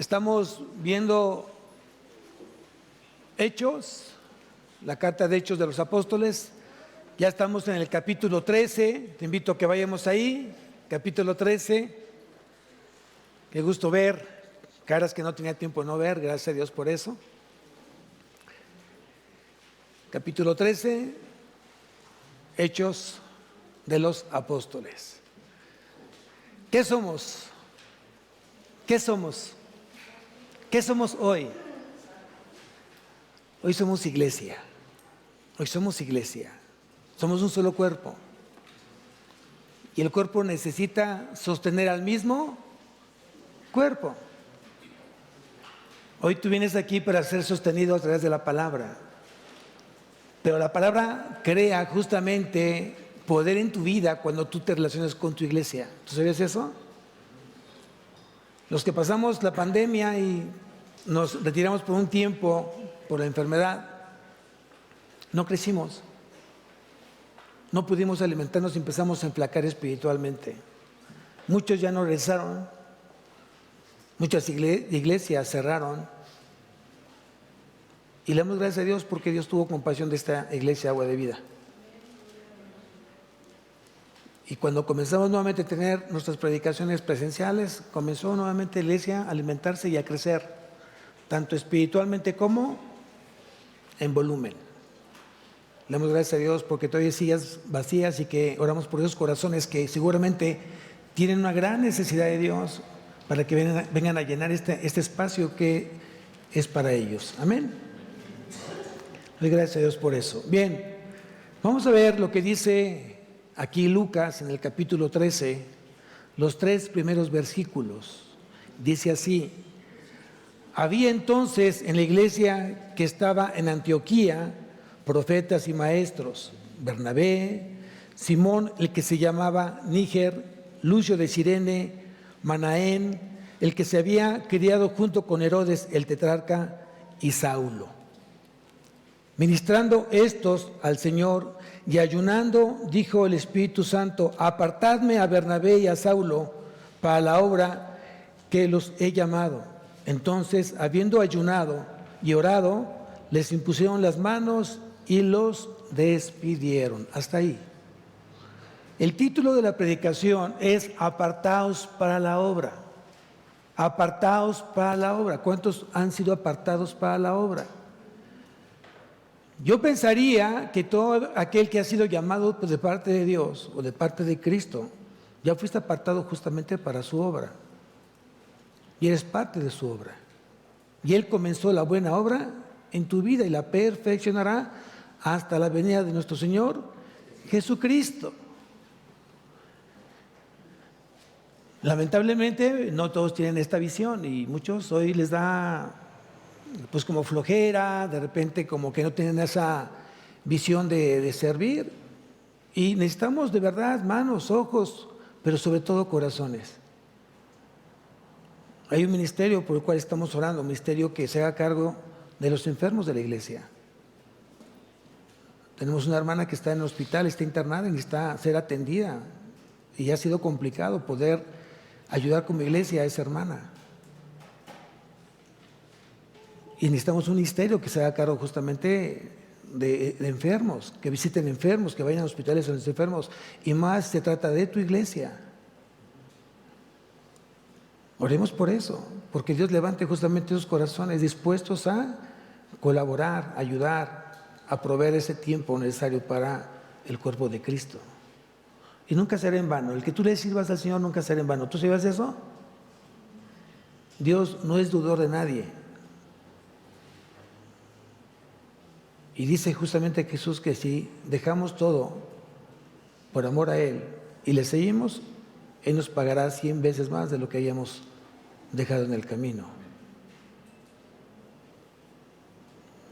Estamos viendo Hechos, la carta de Hechos de los Apóstoles. Ya estamos en el capítulo 13. Te invito a que vayamos ahí, capítulo 13. Qué gusto ver caras que no tenía tiempo de no ver, gracias a Dios por eso. Capítulo 13, Hechos de los Apóstoles. ¿Qué somos? ¿Qué somos? ¿Qué somos hoy? Hoy somos iglesia. Hoy somos iglesia. Somos un solo cuerpo. Y el cuerpo necesita sostener al mismo cuerpo. Hoy tú vienes aquí para ser sostenido a través de la palabra. Pero la palabra crea justamente poder en tu vida cuando tú te relacionas con tu iglesia. ¿Tú sabías eso? Los que pasamos la pandemia y nos retiramos por un tiempo por la enfermedad, no crecimos, no pudimos alimentarnos y empezamos a enflacar espiritualmente. Muchos ya no regresaron, muchas iglesias cerraron y le damos gracias a Dios porque Dios tuvo compasión de esta iglesia Agua de Vida. Y cuando comenzamos nuevamente a tener nuestras predicaciones presenciales, comenzó nuevamente la iglesia a alimentarse y a crecer, tanto espiritualmente como en volumen. Le damos gracias a Dios porque todavía hay sillas vacías y que oramos por esos corazones que seguramente tienen una gran necesidad de Dios para que vengan a llenar este espacio que es para ellos. Amén. Le doy gracias a Dios por eso. Bien, vamos a ver lo que dice aquí Lucas en el capítulo 13, los 3 primeros versículos. Dice así: había entonces en la iglesia que estaba en Antioquía profetas y maestros: Bernabé, Simón, el que se llamaba Níger, Lucio de Cirene, Manaén, el que se había criado junto con Herodes el tetrarca, y Saulo. Ministrando estos al Señor y ayunando, dijo el Espíritu Santo: apartadme a Bernabé y a Saulo para la obra que los he llamado. Entonces, habiendo ayunado y orado, les impusieron las manos y los despidieron. Hasta ahí. El título de la predicación es Apartaos para la obra. Apartaos para la obra. ¿Cuántos han sido apartados para la obra? Yo pensaría que todo aquel que ha sido llamado de parte de Dios o de parte de Cristo, ya fuiste apartado justamente para su obra. Y eres parte de su obra. Y Él comenzó la buena obra en tu vida y la perfeccionará hasta la venida de nuestro Señor Jesucristo. Lamentablemente no todos tienen esta visión y muchos hoy les da pues como flojera, de repente como que no tienen esa visión de servir. Y necesitamos de verdad manos, ojos, pero sobre todo corazones. Hay un ministerio por el cual estamos orando, un ministerio que se haga cargo de los enfermos de la iglesia. Tenemos una hermana que está en el hospital, está internada y necesita ser atendida. Y ha sido complicado poder ayudar como iglesia a esa hermana. Y necesitamos un ministerio que se haga cargo justamente de enfermos, que visiten enfermos, que vayan a hospitales a los enfermos. Y más se trata de tu iglesia. Oremos por eso, porque Dios levante justamente esos corazones dispuestos a colaborar, ayudar, a proveer ese tiempo necesario para el cuerpo de Cristo. Y nunca será en vano. El que tú le sirvas al Señor nunca será en vano. ¿Tú sabes eso? Dios no es deudor de nadie. Y dice justamente Jesús que si dejamos todo por amor a Él y le seguimos, Él nos pagará 100 veces más de lo que hayamos dejado en el camino.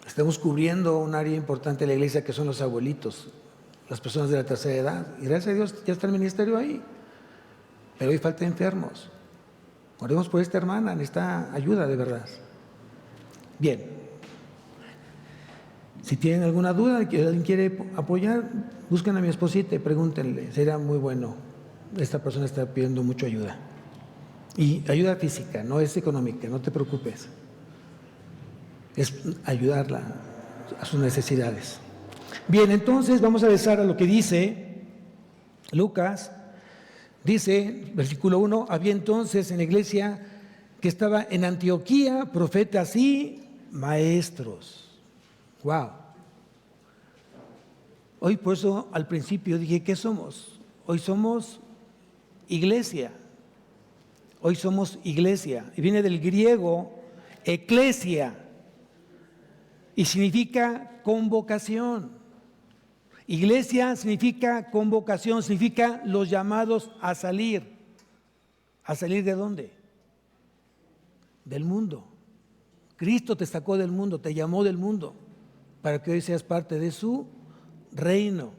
Estamos cubriendo un área importante de la iglesia que son los abuelitos, las personas de la tercera edad. Y gracias a Dios ya está el ministerio ahí. Pero hoy falta enfermos. Oremos por esta hermana, necesita ayuda de verdad. Bien. Si tienen alguna duda, que alguien quiere apoyar, busquen a mi esposita y pregúntenle. Será muy bueno. Esta persona está pidiendo mucha ayuda. Y ayuda física, no es económica, no te preocupes. Es ayudarla a sus necesidades. Bien, entonces vamos a regresar a lo que dice Lucas. Dice, versículo 1, había entonces en la iglesia que estaba en Antioquía profetas y maestros. Wow. Hoy por eso al principio dije, ¿qué somos? Hoy somos iglesia. Hoy somos iglesia. Y viene del griego eclesia. Y significa convocación. Iglesia significa convocación, significa los llamados a salir. ¿A salir de dónde? Del mundo. Cristo te sacó del mundo, te llamó del mundo, para que hoy seas parte de su reino.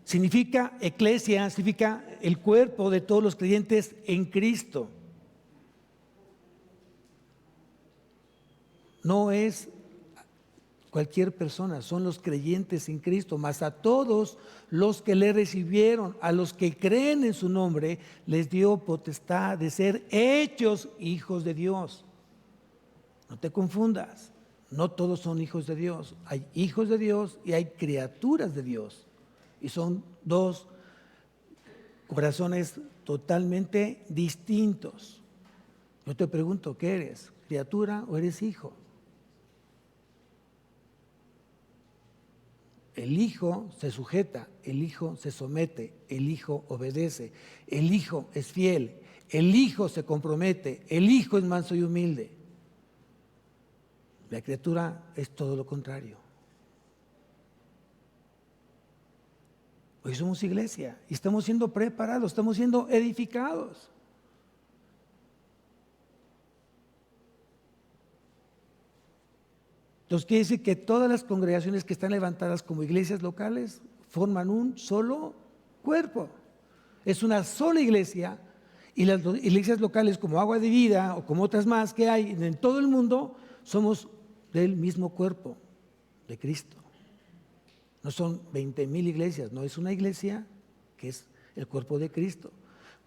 Significa eclesia, significa el cuerpo de todos los creyentes en Cristo. No es cualquier persona, son los creyentes en Cristo, mas a todos los que le recibieron, a los que creen en su nombre, les dio potestad de ser hechos hijos de Dios. No te confundas, no todos son hijos de Dios. Hay hijos de Dios y hay criaturas de Dios. Y son dos corazones totalmente distintos. Yo te pregunto, ¿qué eres? ¿Criatura o eres hijo? El hijo se sujeta, el hijo se somete, el hijo obedece, el hijo es fiel, el hijo se compromete, el hijo es manso y humilde. La criatura es todo lo contrario. Hoy somos iglesia y estamos siendo preparados, estamos siendo edificados. Entonces quiere decir que todas las congregaciones que están levantadas como iglesias locales forman un solo cuerpo. Es una sola iglesia y las iglesias locales como Agua de Vida o como otras más que hay en todo el mundo somos del mismo cuerpo de Cristo. No son 20,000 iglesias, no es una iglesia que es el cuerpo de Cristo.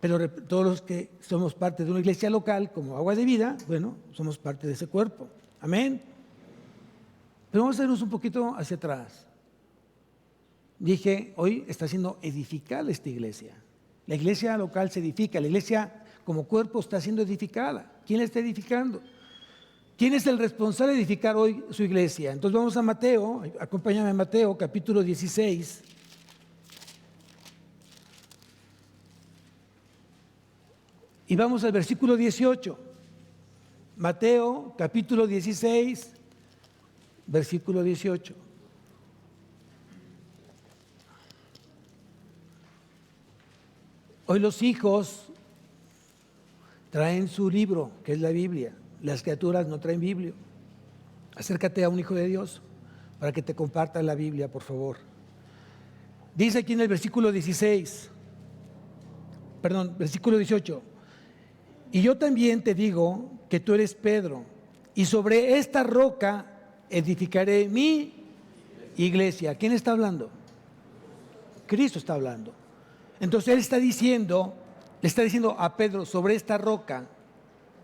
Pero todos los que somos parte de una iglesia local como Agua de Vida, bueno, somos parte de ese cuerpo. Amén. Pero vamos a irnos un poquito hacia atrás. Dije, hoy está siendo edificada esta iglesia. La iglesia local se edifica, la iglesia como cuerpo está siendo edificada. ¿Quién la está edificando? ¿Quién es el responsable de edificar hoy su iglesia? Entonces vamos a Mateo, acompáñame a Mateo, capítulo 16. Y vamos al versículo 18. Mateo, capítulo 16, versículo 18. Hoy los hijos traen su libro, que es la Biblia. Las criaturas no traen Biblia. Acércate a un hijo de Dios para que te comparta la Biblia, por favor. Dice aquí en el versículo 18. Y yo también te digo que tú eres Pedro, y sobre esta roca edificaré mi iglesia. ¿Quién está hablando? Cristo está hablando. Entonces él le está diciendo a Pedro sobre esta roca,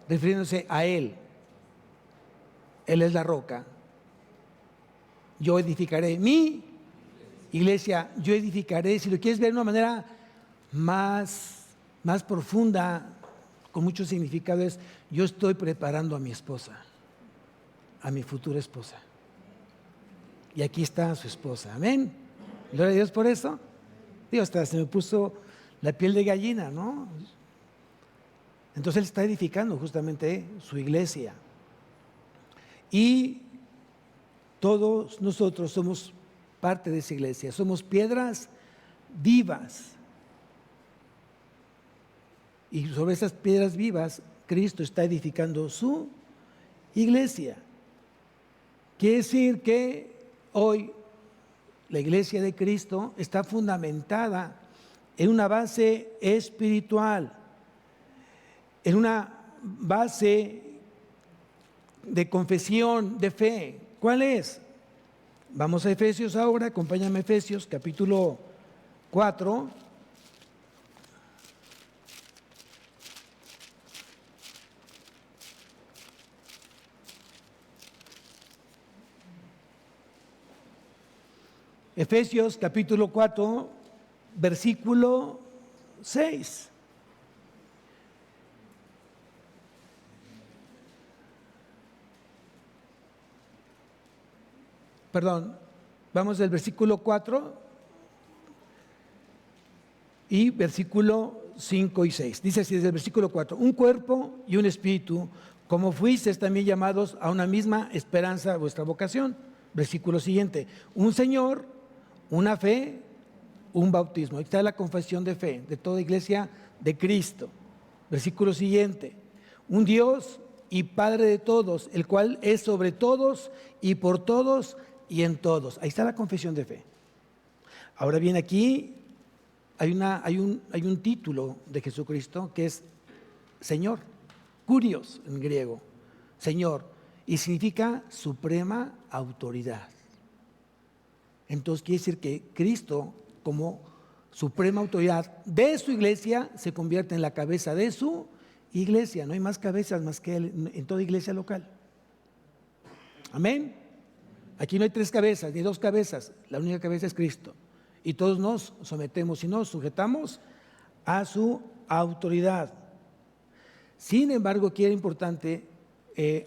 refiriéndose a él. Él es la roca. Yo edificaré mi iglesia, yo edificaré, si lo quieres ver de una manera más profunda, con mucho significado, es yo estoy preparando a mi esposa, a mi futura esposa. Y aquí está su esposa, amén. Gloria a Dios por eso. Dios, hasta se me puso la piel de gallina, ¿no? Entonces él está edificando justamente su iglesia. Y todos nosotros somos parte de esa iglesia, somos piedras vivas. Y sobre esas piedras vivas, Cristo está edificando su iglesia. Quiere decir que hoy la iglesia de Cristo está fundamentada en una base espiritual, en una base de confesión, de fe. ¿Cuál es? Vamos a Efesios ahora, acompáñame a Efesios, capítulo 4. Efesios capítulo 4, versículo 6. Perdón, vamos del versículo 4 y versículo 5 y 6. Dice así desde el versículo 4: un cuerpo y un espíritu, como fuisteis también llamados a una misma esperanza de vuestra vocación. Versículo siguiente: un Señor, una fe, un bautismo. Ahí está la confesión de fe de toda iglesia de Cristo. Versículo siguiente: un Dios y Padre de todos, el cual es sobre todos y por todos y en todos. Ahí está la confesión de fe. Ahora bien, aquí hay un título de Jesucristo que es Señor, Kurios en griego, Señor, y significa suprema autoridad. Entonces quiere decir que Cristo, como suprema autoridad de su iglesia, se convierte en la cabeza de su iglesia. No hay más cabezas más que Él en toda iglesia local. Amén. Aquí no hay tres cabezas ni dos cabezas, la única cabeza es Cristo. Y todos nos sometemos y nos sujetamos a su autoridad. Sin embargo, aquí era importante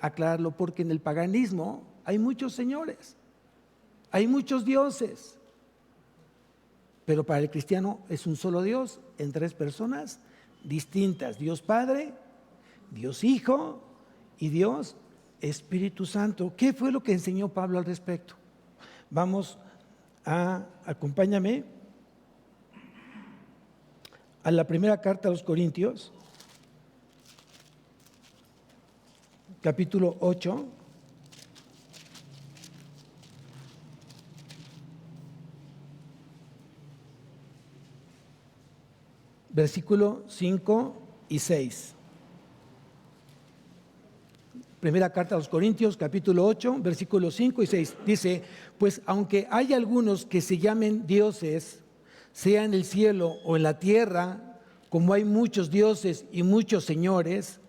aclararlo, porque en el paganismo hay muchos señores, hay muchos dioses, pero para el cristiano es un solo Dios en tres personas distintas: Dios Padre, Dios Hijo y Dios Espíritu Santo. ¿Qué fue lo que enseñó Pablo al respecto? Acompáñame a la primera carta a los Corintios, capítulo 8, versículo 5 y 6. Primera carta a los Corintios, capítulo 8, versículos 5 y 6. Dice: pues aunque hay algunos que se llamen dioses, sea en el cielo o en la tierra, como hay muchos dioses y muchos señores,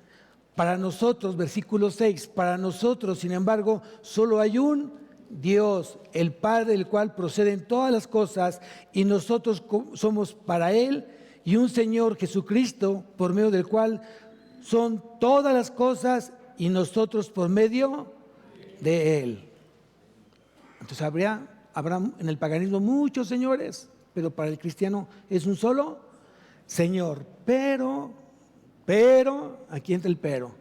para nosotros, versículo 6, para nosotros, sin embargo, solo hay un Dios, el Padre, del cual proceden todas las cosas, y nosotros somos para Él, y un Señor Jesucristo, por medio del cual son todas las cosas, y nosotros por medio de Él. Entonces habrá en el paganismo muchos señores, pero para el cristiano es un solo Señor. Pero, aquí entra el pero.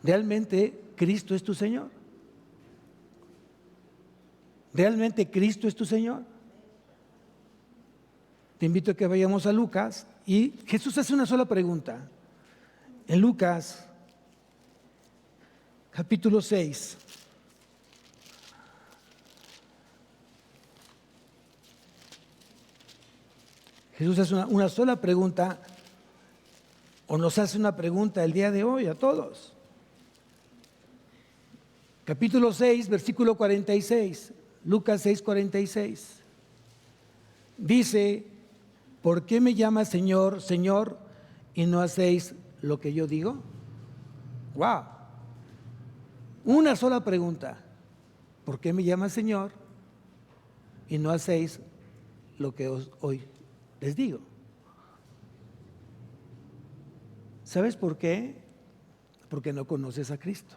¿Realmente Cristo es tu Señor? ¿Realmente Cristo es tu Señor? Te invito a que vayamos a Lucas, y Jesús hace una sola pregunta. En Lucas capítulo 6. Jesús hace una sola pregunta, o nos hace una pregunta el día de hoy a todos. Capítulo 6, versículo 46, Lucas 6, 46. Dice: ¿por qué me llamas Señor, Señor, y no hacéis lo que yo digo? ¡Wow! Una sola pregunta: ¿por qué me llamas Señor y no hacéis lo que hoy les digo? ¿Sabes por qué? Porque no conoces a Cristo.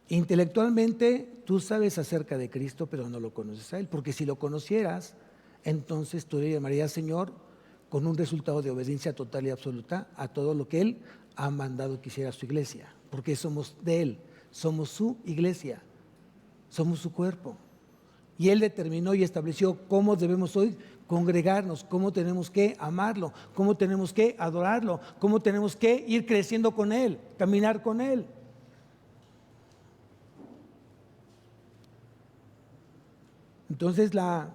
Intelectualmente tú sabes acerca de Cristo, pero no lo conoces a Él, porque si lo conocieras, entonces tú le llamarías Señor con un resultado de obediencia total y absoluta a todo lo que Él ha mandado que hiciera su iglesia, porque somos de Él, somos su iglesia, somos su cuerpo. Y Él determinó y estableció cómo debemos hoy congregarnos, cómo tenemos que amarlo, cómo tenemos que adorarlo, cómo tenemos que ir creciendo con Él, caminar con Él. Entonces la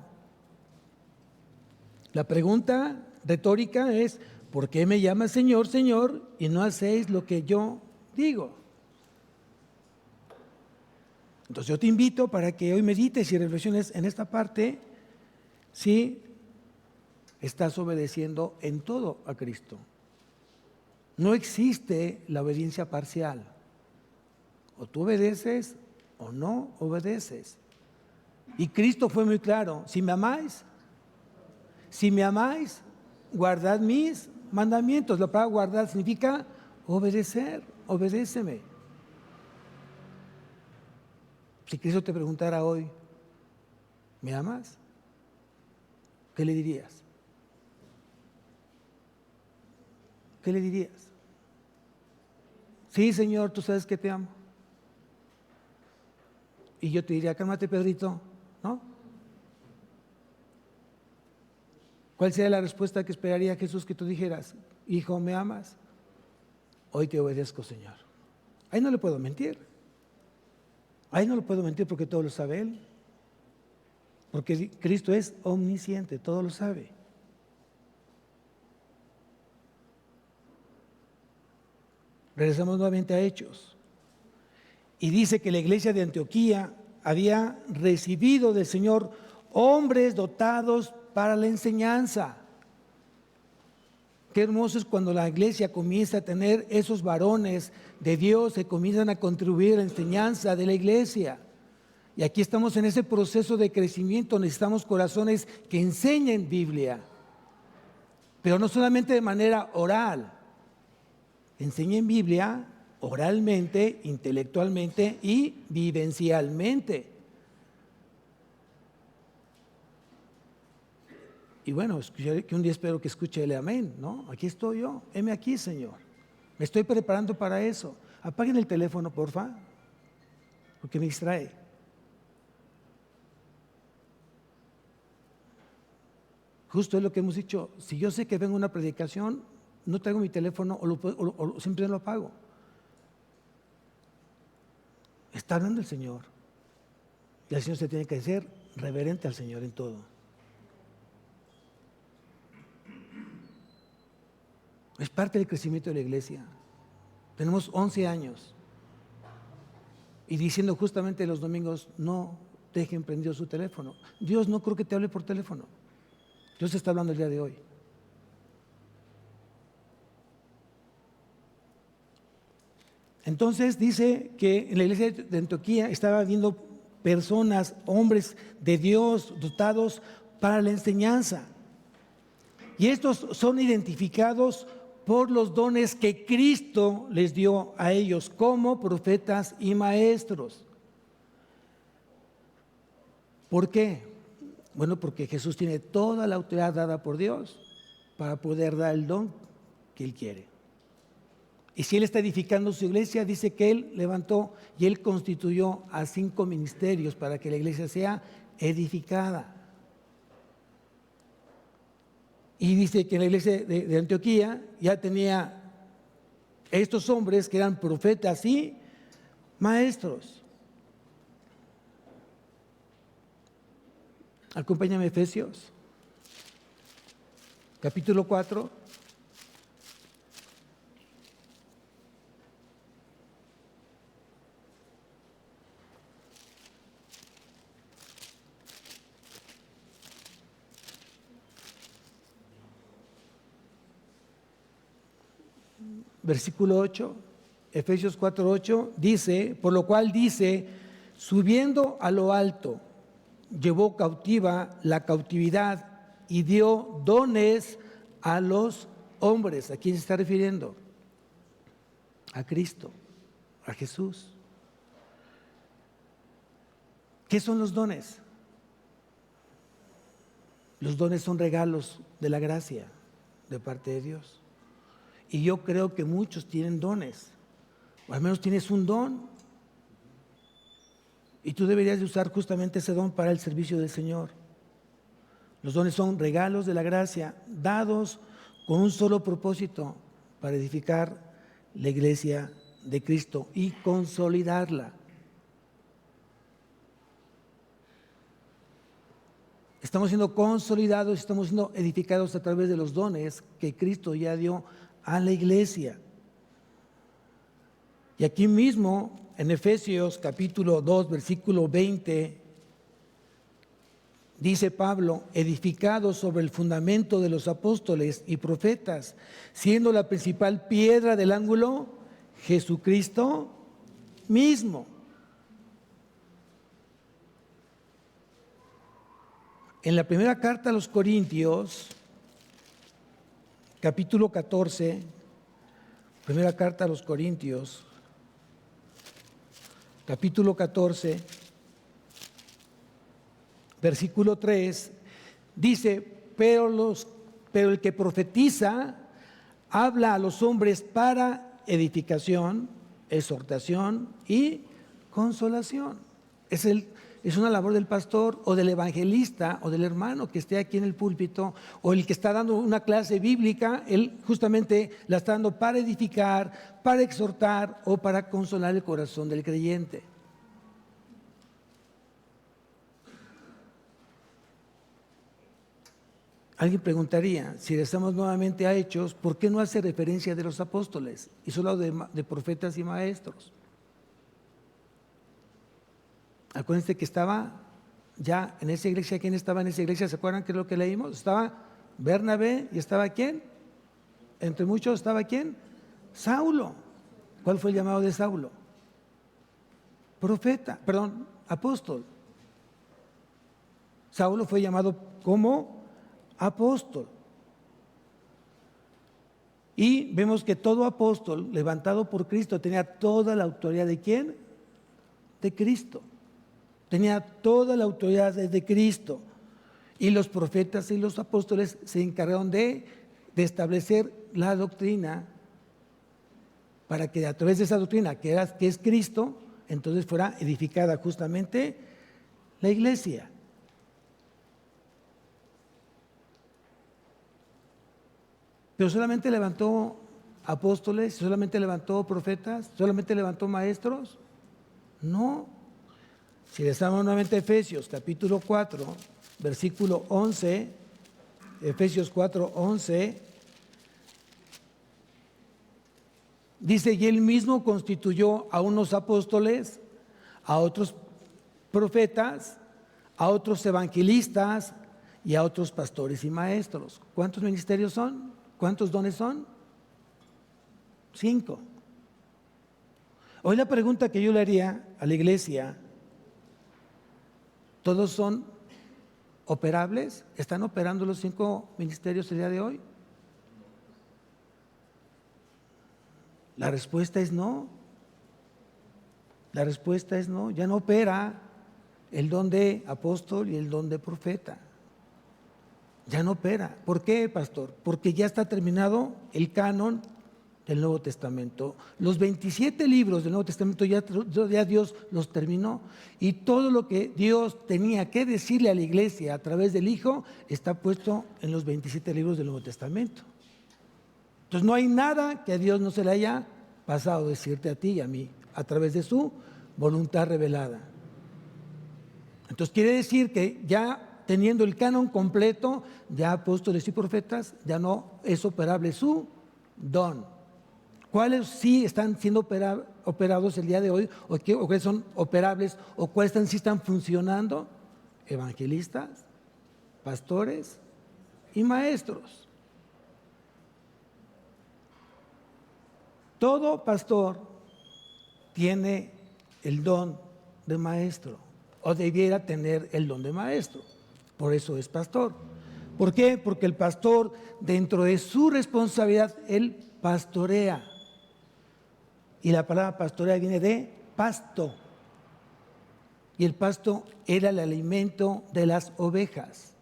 pregunta retórica es: ¿por qué me llamas Señor, Señor, y no hacéis lo que yo digo? Entonces yo te invito para que hoy medites y reflexiones en esta parte, si estás obedeciendo en todo a Cristo. No existe la obediencia parcial. O tú obedeces o no obedeces. Y Cristo fue muy claro: si me amáis, guardad mis mandamientos. La palabra guardar significa obedecer, obedéceme. Si Cristo te preguntara hoy, ¿me amas? ¿Qué le dirías? ¿Qué le dirías? Sí, Señor, tú sabes que te amo. Y yo te diría: cálmate, Pedrito, ¿no? ¿Cuál sería la respuesta que esperaría Jesús que tú dijeras? Hijo, ¿me amas? Hoy te obedezco, Señor. Ahí no le puedo mentir. Ahí no le puedo mentir porque todo lo sabe Él. Porque Cristo es omnisciente, todo lo sabe. Regresamos nuevamente a Hechos. Y dice que la iglesia de Antioquía había recibido del Señor hombres dotados para la enseñanza. Qué hermoso es cuando la iglesia comienza a tener esos varones de Dios que comienzan a contribuir a la enseñanza de la iglesia. Y aquí estamos en ese proceso de crecimiento. Necesitamos corazones que enseñen Biblia, pero no solamente de manera oral. Enseñen Biblia oralmente, intelectualmente y vivencialmente. Y bueno, que un día espero que escuche el amén, ¿no? Aquí estoy yo, heme aquí, Señor. Me estoy preparando para eso. Apaguen el teléfono, porfa, porque me distrae. Justo es lo que hemos dicho. Si yo sé que vengo a una predicación, no traigo mi teléfono o siempre lo apago. Está hablando el Señor. Y el Señor se tiene que ser reverente al Señor en todo. Es parte del crecimiento de la iglesia. Tenemos 11 años. Y diciendo justamente los domingos, no dejen prendido su teléfono. Dios no creo que te hable por teléfono. Dios está hablando el día de hoy. Entonces dice que en la iglesia de Antioquía estaba viendo personas, hombres de Dios dotados para la enseñanza. Y estos son identificados por los dones que Cristo les dio a ellos como profetas y maestros. ¿Por qué? Bueno, porque Jesús tiene toda la autoridad dada por Dios para poder dar el don que Él quiere. Y si Él está edificando su iglesia, dice que Él levantó y Él constituyó a 5 ministerios para que la iglesia sea edificada. Y dice que en la iglesia de Antioquía ya tenía estos hombres que eran profetas y maestros. Acompáñame a Efesios, capítulo 4. Versículo 8, Efesios 4:8 dice, por lo cual dice, subiendo a lo alto, llevó cautiva la cautividad y dio dones a los hombres. ¿A quién se está refiriendo? A Cristo, a Jesús. ¿Qué son los dones? Los dones son regalos de la gracia de parte de Dios. Y yo creo que muchos tienen dones, o al menos tienes un don. Y tú deberías de usar justamente ese don para el servicio del Señor. Los dones son regalos de la gracia dados con un solo propósito: para edificar la iglesia de Cristo y consolidarla. Estamos siendo consolidados, estamos siendo edificados a través de los dones que Cristo ya dio a la iglesia. Y aquí mismo, en Efesios capítulo 2, versículo 20, dice Pablo, edificados sobre el fundamento de los apóstoles y profetas, siendo la principal piedra del ángulo Jesucristo mismo. En la primera carta a los Corintios, capítulo 14, primera carta a los Corintios, capítulo 14, versículo 3, dice, pero el que profetiza habla a los hombres para edificación, exhortación y consolación. Es una labor del pastor o del evangelista o del hermano que esté aquí en el púlpito o el que está dando una clase bíblica. Él justamente la está dando para edificar, para exhortar o para consolar el corazón del creyente. Alguien preguntaría, si regresamos nuevamente a Hechos, ¿por qué no hace referencia de los apóstoles y solo de profetas y maestros? Acuérdense que estaba ya en esa iglesia. ¿Quién estaba en esa iglesia? ¿Se acuerdan qué es lo que leímos? Estaba Bernabé y estaba ¿quién? Entre muchos estaba ¿quién? Saulo. ¿Cuál fue el llamado de Saulo? Apóstol. Saulo fue llamado como apóstol. Y vemos que todo apóstol levantado por Cristo tenía toda la autoridad ¿de quién? De Cristo. Tenía toda la autoridad de Cristo. Y los profetas y los apóstoles se encargaron de establecer la doctrina para que a través de esa doctrina que es Cristo, entonces fuera edificada justamente la iglesia. Pero solamente levantó apóstoles, solamente levantó profetas, solamente levantó maestros. No. Si regresamos nuevamente a Efesios capítulo 4, versículo 11, Efesios 4, 11, dice, y él mismo constituyó a unos apóstoles, a otros profetas, a otros evangelistas y a otros pastores y maestros. ¿Cuántos ministerios son? ¿Cuántos dones son? 5. Hoy la pregunta que yo le haría a la iglesia, ¿todos son operables? ¿Están operando los 5 ministerios el día de hoy? La respuesta es no. La respuesta es no. Ya no opera el don de apóstol y el don de profeta. Ya no opera. ¿Por qué, pastor? Porque ya está terminado el canon del Nuevo Testamento. Los 27 libros del Nuevo Testamento ya Dios los terminó, y todo lo que Dios tenía que decirle a la iglesia a través del Hijo está puesto en los 27 libros del Nuevo Testamento. Entonces no hay nada que a Dios no se le haya pasado decirte a ti y a mí a través de su voluntad revelada. Entonces quiere decir que ya teniendo el canon completo, ya apóstoles y profetas, ya no es operable su don. ¿Cuáles sí están siendo operados el día de hoy? ¿O qué son operables? ¿O cuáles sí están funcionando? Evangelistas, pastores y maestros. Todo pastor tiene el don de maestro, o debiera tener el don de maestro. Por eso es pastor. ¿Por qué? Porque el pastor, dentro de su responsabilidad, él pastorea. Y la palabra pastorea viene de pasto. Y el pasto era el alimento de las ovejas.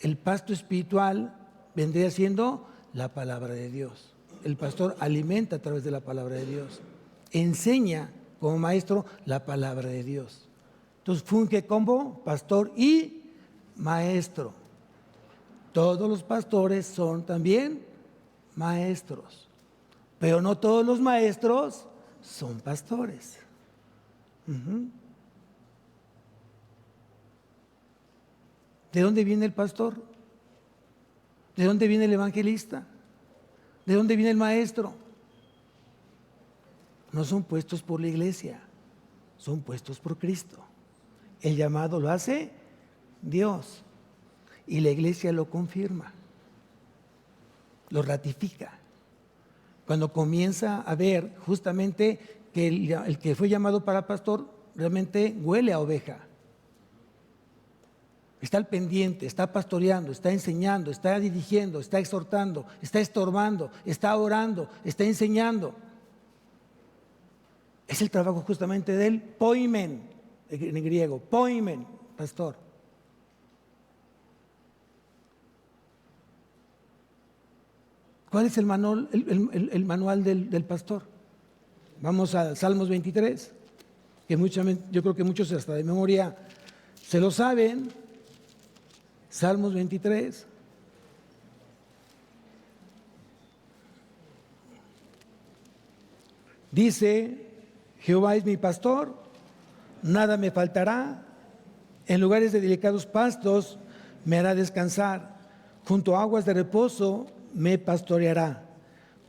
El pasto espiritual vendría siendo la palabra de Dios. El pastor alimenta a través de la palabra de Dios. Enseña como maestro la palabra de Dios. Entonces funge como pastor y maestro. Todos los pastores son también maestros. Pero no todos los maestros son pastores. ¿De dónde viene el pastor? ¿De dónde viene el evangelista? ¿De dónde viene el maestro? No son puestos por la iglesia, son puestos por Cristo. El llamado lo hace Dios y la iglesia lo confirma, lo ratifica. Cuando comienza a ver justamente que el que fue llamado para pastor realmente huele a oveja. Está al pendiente, está pastoreando, está enseñando, está dirigiendo, está exhortando, está estorbando, está orando, está enseñando. Es el trabajo justamente del poimen, en griego, poimen, pastor. ¿Cuál es el manual, el manual del pastor? Vamos a Salmos 23, que yo creo que muchos hasta de memoria se lo saben. Salmos 23. Dice: Jehová es mi pastor, nada me faltará. En lugares de delicados pastos me hará descansar. Junto a aguas de reposo me pastoreará.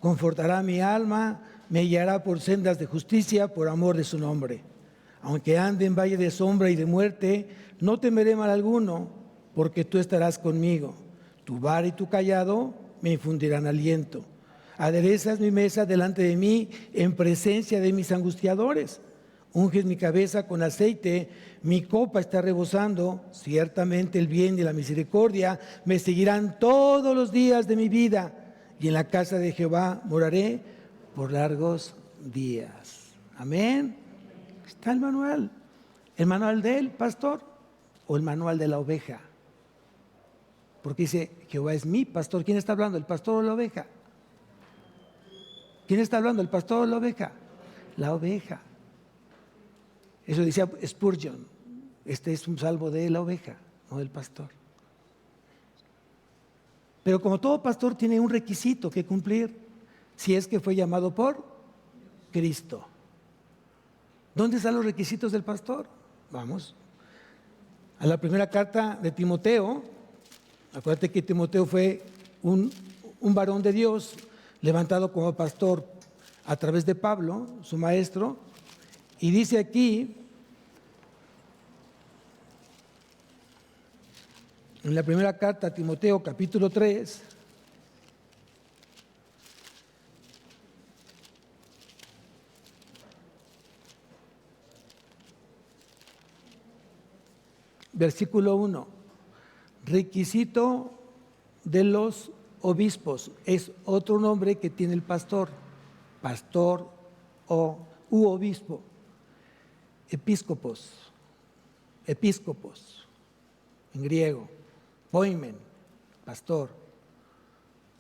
Confortará mi alma, me guiará por sendas de justicia por amor de su nombre. Aunque ande en valle de sombra y de muerte, no temeré mal alguno, porque tú estarás conmigo. Tu vara y tu cayado me infundirán aliento. Aderezas mi mesa delante de mí en presencia de mis angustiadores. Unges mi cabeza con aceite, mi copa está rebosando. Ciertamente el bien y la misericordia me seguirán todos los días de mi vida, y en la casa de Jehová moraré por largos días. Amén. Está el manual del pastor o el manual de la oveja. Porque dice: Jehová es mi pastor. ¿Quién está hablando? ¿El pastor o la oveja? ¿Quién está hablando? ¿El pastor o la oveja? La oveja. Eso decía Spurgeon. Este es un salmo de la oveja, no del pastor. Pero como todo pastor tiene un requisito que cumplir, si es que fue llamado por Cristo. ¿Dónde están los requisitos del pastor? Vamos a la primera carta de Timoteo. Acuérdate que Timoteo fue un varón de Dios levantado como pastor a través de Pablo, su maestro, y dice aquí, en la primera carta a Timoteo, capítulo 3, versículo 1. Requisito de los obispos es otro nombre que tiene el pastor u obispo. Episcopos, en griego. Poimen, pastor.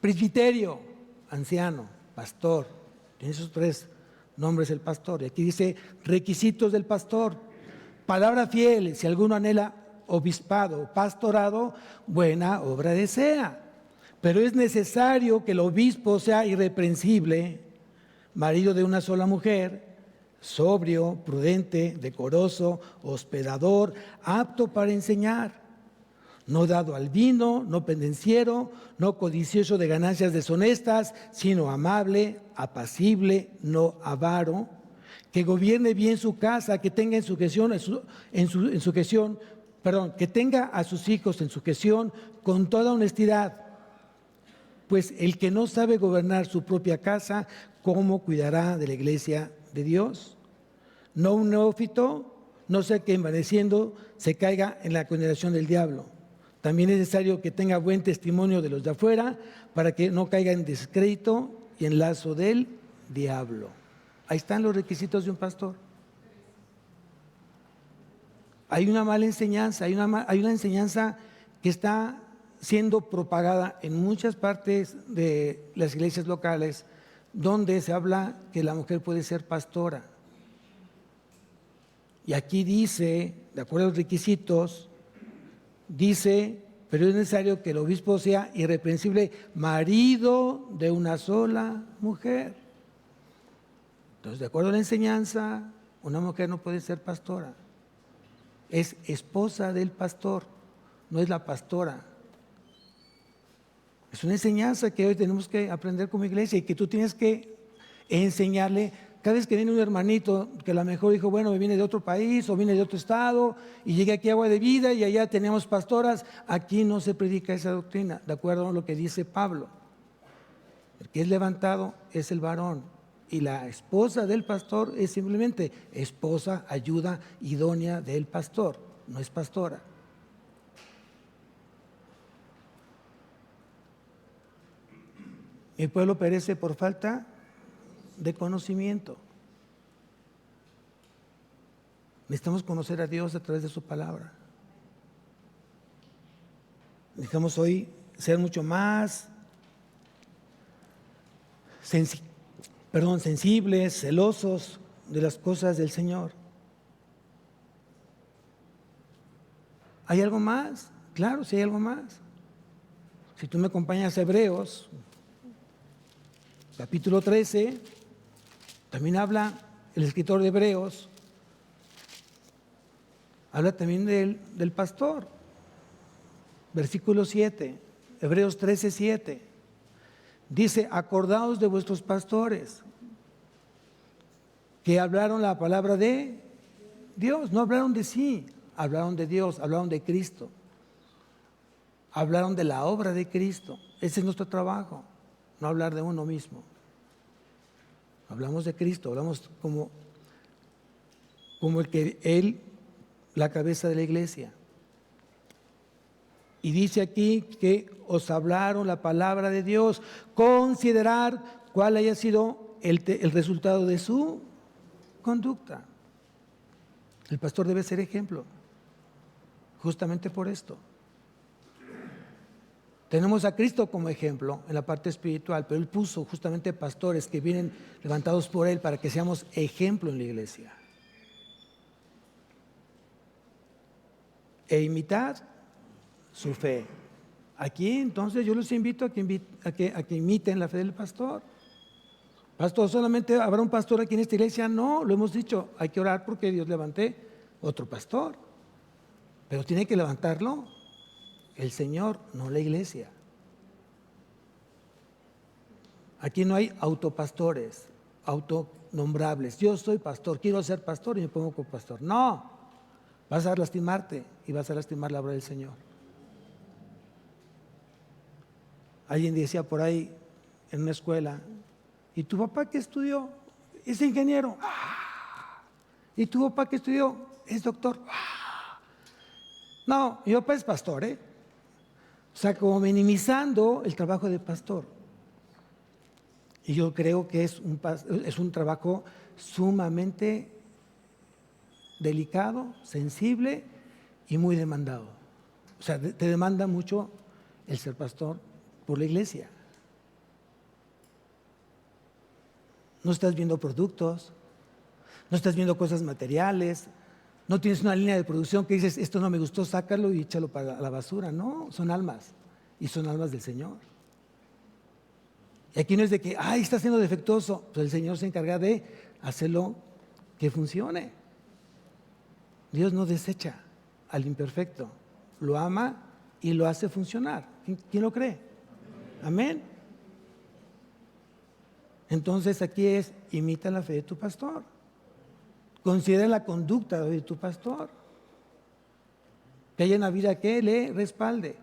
Presbiterio, anciano, pastor. Tiene esos tres nombres el pastor. Y aquí dice requisitos del pastor. Palabra fiel, si alguno anhela obispado, pastorado, buena obra desea. Pero es necesario que el obispo sea irreprensible, marido de una sola mujer, sobrio, prudente, decoroso, hospedador, apto para enseñar, no dado al vino, no pendenciero, no codicioso de ganancias deshonestas, sino amable, apacible, no avaro, que gobierne bien su casa, que tenga que tenga a sus hijos en sujeción con toda honestidad. Pues el que no sabe gobernar su propia casa, ¿cómo cuidará de la iglesia de Dios? No un neófito, no sea que envaneciendo se caiga en la condenación del diablo. También es necesario que tenga buen testimonio de los de afuera para que no caiga en descrédito y en lazo del diablo. Ahí están los requisitos de un pastor. Hay una mala enseñanza, hay una enseñanza que está siendo propagada en muchas partes de las iglesias locales, donde se habla que la mujer puede ser pastora. Y aquí dice, de acuerdo a los requisitos, dice, pero es necesario que el obispo sea irreprensible, marido de una sola mujer. Entonces, de acuerdo a la enseñanza, una mujer no puede ser pastora. Es esposa del pastor, no es la pastora. Es una enseñanza que hoy tenemos que aprender como iglesia y que tú tienes que enseñarle. Cada vez que viene un hermanito que a lo mejor dijo, bueno, me viene de otro país o viene de otro estado y llegué aquí a Agua de Vida y allá tenemos pastoras, aquí no se predica esa doctrina, de acuerdo a lo que dice Pablo. El que es levantado es el varón y la esposa del pastor es simplemente esposa, ayuda idónea del pastor, no es pastora. Mi pueblo perece por falta de conocimiento. Necesitamos conocer a Dios a través de su palabra. Necesitamos hoy ser mucho más sensibles, celosos de las cosas del Señor. ¿Hay algo más? Claro, sí hay algo más. Si tú me acompañas a Hebreos, capítulo 13, también habla el escritor de Hebreos, habla también del pastor. Versículo 7, Hebreos 13, 7. Dice, acordaos de vuestros pastores que hablaron la palabra de Dios, no hablaron de sí, hablaron de Dios, hablaron de Cristo, hablaron de la obra de Cristo. Ese es nuestro trabajo, no hablar de uno mismo. Hablamos de Cristo, hablamos como el que Él, la cabeza de la iglesia. Y dice aquí que os hablaron la palabra de Dios. Considerar cuál haya sido el resultado de su conducta. El pastor debe ser ejemplo, justamente por esto. Tenemos a Cristo como ejemplo en la parte espiritual, pero Él puso justamente pastores que vienen levantados por Él para que seamos ejemplo en la iglesia. E imitad su fe. Aquí entonces yo los invito a que imiten la fe del pastor. Pastor, ¿solamente habrá un pastor aquí en esta iglesia? No, lo hemos dicho, hay que orar porque Dios levante otro pastor. Pero tiene que levantarlo el Señor, no la iglesia. Aquí no hay autopastores, autonombrables. Yo soy pastor, quiero ser pastor y me pongo como pastor. No, vas a lastimarte y vas a lastimar la obra del Señor. Alguien decía por ahí en una escuela, ¿y tu papá qué estudió? Es ingeniero. ¡Ah! ¿Y tu papá qué estudió? Es doctor. ¡Ah! No, mi papá es pastor, ¿eh? O sea, como minimizando el trabajo de pastor. Y yo creo que es un trabajo sumamente delicado, sensible y muy demandado. O sea, te demanda mucho el ser pastor por la iglesia. No estás viendo productos, no estás viendo cosas materiales, no tienes una línea de producción que dices, esto no me gustó, sácalo y échalo para la basura. No, son almas, y son almas del Señor. Y aquí no es de que, está siendo defectuoso, pues el Señor se encarga de hacerlo que funcione. Dios no desecha al imperfecto, lo ama y lo hace funcionar. ¿Quién lo cree? Amén. Entonces aquí es, imita la fe de tu pastor. Considera la conducta de tu pastor. Que haya una vida que le respalde.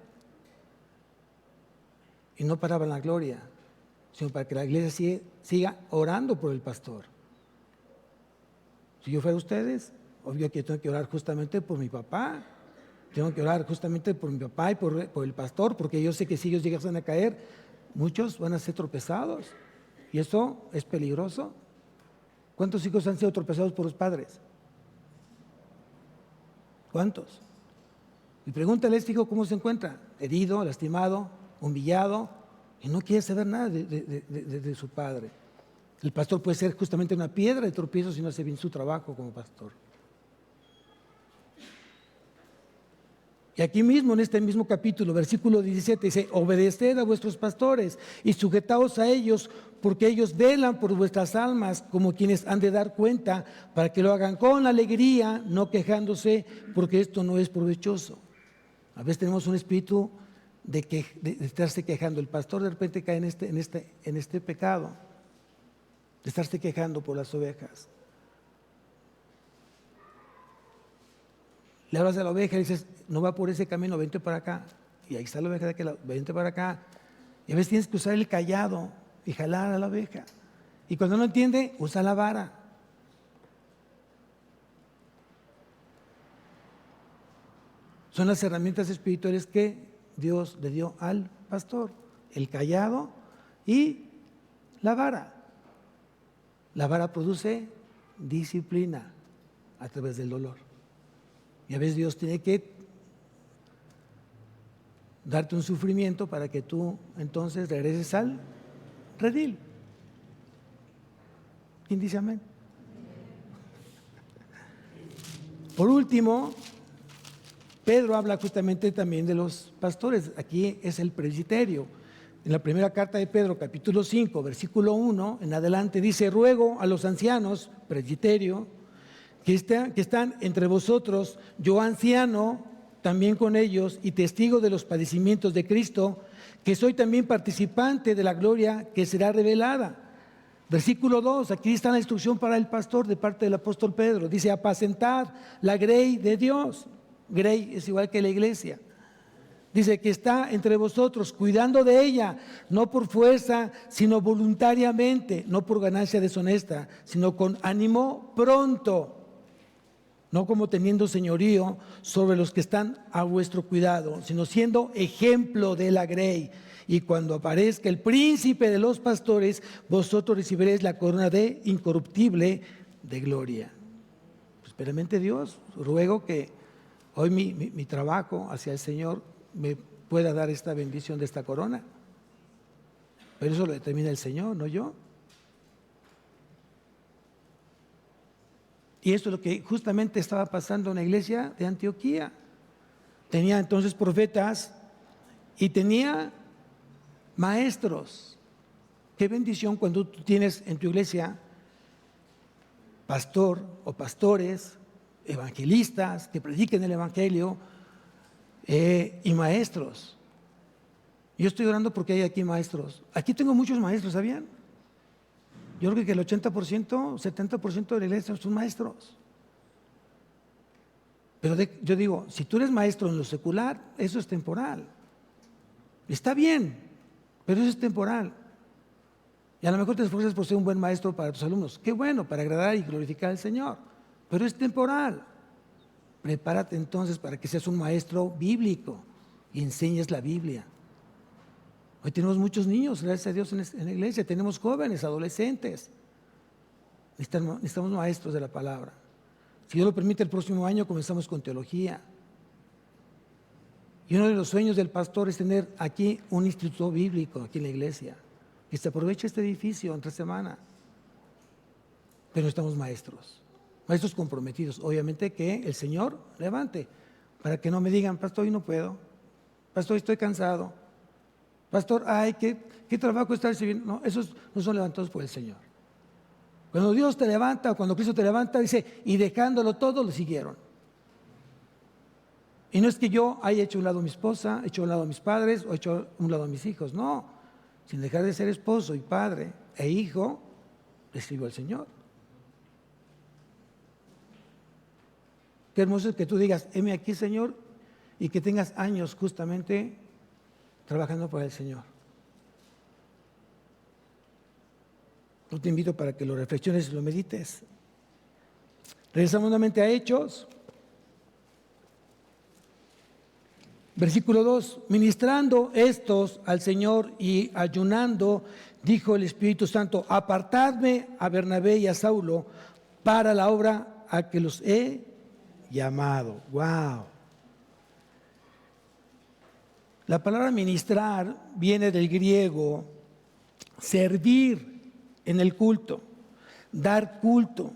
Y no para la gloria, sino para que la iglesia siga orando por el pastor. Si yo fuera ustedes, obvio que tengo que orar justamente por mi papá. Tengo que orar justamente por mi papá y por el pastor, porque yo sé que si ellos llegan a caer, muchos van a ser tropezados. Y eso es peligroso. ¿Cuántos hijos han sido tropezados por los padres? ¿Cuántos? Y pregúntale a este hijo cómo se encuentra. Herido, lastimado, humillado, y no quiere saber nada de su padre. El pastor puede ser justamente una piedra de tropiezo si no hace bien su trabajo como pastor. Y aquí mismo, en este mismo capítulo, versículo 17, dice, obedeced a vuestros pastores y sujetaos a ellos, porque ellos velan por vuestras almas como quienes han de dar cuenta, para que lo hagan con alegría, no quejándose, porque esto no es provechoso. A veces tenemos un espíritu de estarse quejando. El pastor de repente cae en este pecado, de estarse quejando por las ovejas. Le hablas a la oveja y dices, no va por ese camino, vente para acá. Y ahí está la oveja de aquel lado, vente para acá. Y a veces tienes que usar el callado y jalar a la oveja. Y cuando no entiende, usa la vara. Son las herramientas espirituales que Dios le dio al pastor. El callado y la vara. La vara produce disciplina a través del dolor. Y a veces Dios tiene que darte un sufrimiento para que tú entonces regreses al redil. ¿Quién dice amén? Por último, Pedro habla justamente también de los pastores. Aquí es el presbiterio. En la primera carta de Pedro, capítulo 5, versículo 1, en adelante dice: ruego a los ancianos, presbiterio, que están entre vosotros, yo anciano, también con ellos, y testigo de los padecimientos de Cristo, que soy también participante de la gloria que será revelada. Versículo 2, aquí está la instrucción para el pastor de parte del apóstol Pedro. Dice: apacentad la grey de Dios. Grey es igual que la iglesia. Dice que está entre vosotros, cuidando de ella, no por fuerza, sino voluntariamente, no por ganancia deshonesta, sino con ánimo pronto, no como teniendo señorío sobre los que están a vuestro cuidado, sino siendo ejemplo de la grey. Y cuando aparezca el príncipe de los pastores, vosotros recibiréis la corona de incorruptible de gloria. Pues, primeramente, Dios, ruego que hoy mi trabajo hacia el Señor me pueda dar esta bendición de esta corona. Pero eso lo determina el Señor, no yo. Y esto es lo que justamente estaba pasando en la iglesia de Antioquía. Tenía entonces profetas y tenía maestros. Qué bendición cuando tú tienes en tu iglesia pastor o pastores, evangelistas que prediquen el evangelio y maestros. Yo estoy orando porque hay aquí maestros. Aquí tengo muchos maestros, ¿sabían? Yo creo que el 80%, 70% de la iglesia son maestros. Pero yo digo, si tú eres maestro en lo secular, eso es temporal. Está bien, pero eso es temporal. Y a lo mejor te esfuerzas por ser un buen maestro para tus alumnos. Qué bueno, para agradar y glorificar al Señor. Pero es temporal. Prepárate entonces para que seas un maestro bíblico y enseñes la Biblia. Hoy tenemos muchos niños, gracias a Dios, en la iglesia. Tenemos jóvenes, adolescentes. Necesitamos maestros de la palabra. Si Dios lo permite, el próximo año comenzamos con teología. Y uno de los sueños del pastor es tener aquí un instituto bíblico, aquí en la iglesia. Que se aproveche este edificio entre semana. Pero necesitamos maestros. Maestros comprometidos. Obviamente que el Señor levante. Para que no me digan: pastor, hoy no puedo. Pastor, estoy cansado. Pastor, ay, qué trabajo estar recibiendo. No, esos no son levantados por el Señor. Cuando Dios te levanta, o cuando Cristo te levanta, dice: y dejándolo todo, lo siguieron. Y no es que yo haya hecho a un lado a mi esposa, hecho a un lado a mis padres, o hecho a un lado a mis hijos. No, sin dejar de ser esposo y padre e hijo, le sirvo al Señor. Qué hermoso es que tú digas: heme aquí, Señor, y que tengas años justamente trabajando para el Señor. Yo te invito para que lo reflexiones y lo medites. Regresamos nuevamente a Hechos. Versículo 2, ministrando estos al Señor y ayunando, dijo el Espíritu Santo: apartadme a Bernabé y a Saulo para la obra a que los he llamado. Wow. La palabra ministrar viene del griego servir en el culto, dar culto.